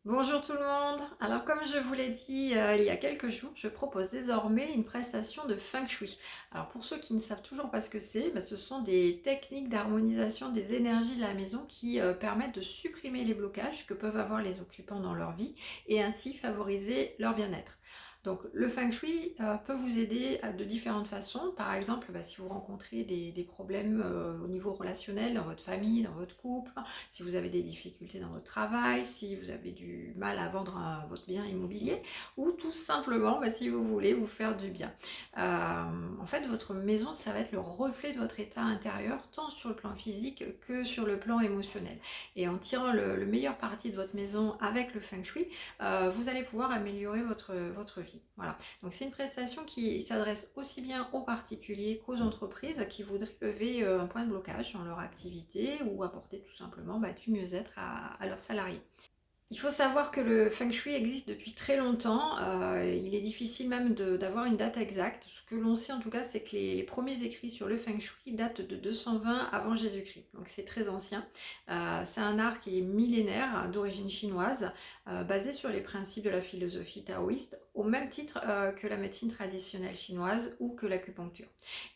Bonjour tout le monde. Alors comme je vous l'ai dit il y a quelques jours, je propose désormais une prestation de Feng Shui. Alors pour ceux qui ne savent toujours pas ce que c'est, ce sont des techniques d'harmonisation des énergies de la maison qui permettent de supprimer les blocages que peuvent avoir les occupants dans leur vie et ainsi favoriser leur bien-être. Donc le Feng Shui peut vous aider de différentes façons. Par exemple, si vous rencontrez des problèmes au niveau relationnel dans votre famille, dans votre couple, si vous avez des difficultés dans votre travail, si vous avez du mal à vendre votre bien immobilier, ou tout simplement si vous voulez vous faire du bien. En fait, votre maison, ça va être le reflet de votre état intérieur, tant sur le plan physique que sur le plan émotionnel. Et en tirant le meilleur parti de votre maison avec le Feng Shui, vous allez pouvoir améliorer votre vie. Voilà. Donc c'est une prestation qui s'adresse aussi bien aux particuliers qu'aux entreprises qui voudraient lever un point de blocage dans leur activité ou apporter tout simplement du mieux-être à leurs salariés. Il faut savoir que le Feng Shui existe depuis très longtemps. Il est difficile même d'avoir une date exacte. Ce que l'on sait en tout cas, c'est que les premiers écrits sur le Feng Shui datent de 220 avant Jésus-Christ. Donc c'est très ancien. C'est un art qui est millénaire, d'origine chinoise, basé sur les principes de la philosophie taoïste, au même titre que la médecine traditionnelle chinoise ou que l'acupuncture.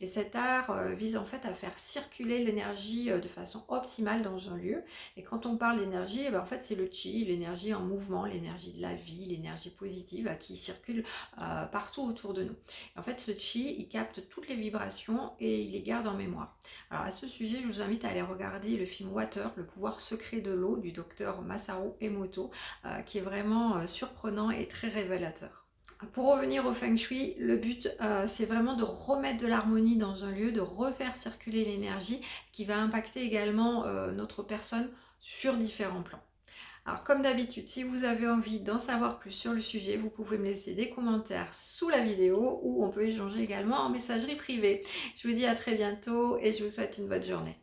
Et cet art vise en fait à faire circuler l'énergie de façon optimale dans un lieu. Et quand on parle d'énergie, en fait c'est le chi, l'énergie en mouvement, l'énergie de la vie, l'énergie positive qui circule partout autour de nous. Et en fait ce chi, il capte toutes les vibrations et il les garde en mémoire. Alors à ce sujet, je vous invite à aller regarder le film Water, le pouvoir secret de l'eau du docteur Masaru Emoto, qui est vraiment surprenant et très révélateur. Pour revenir au Feng Shui, le but c'est vraiment de remettre de l'harmonie dans un lieu, de refaire circuler l'énergie, ce qui va impacter également notre personne sur différents plans. Alors comme d'habitude, si vous avez envie d'en savoir plus sur le sujet, vous pouvez me laisser des commentaires sous la vidéo ou on peut échanger également en messagerie privée. Je vous dis à très bientôt et je vous souhaite une bonne journée.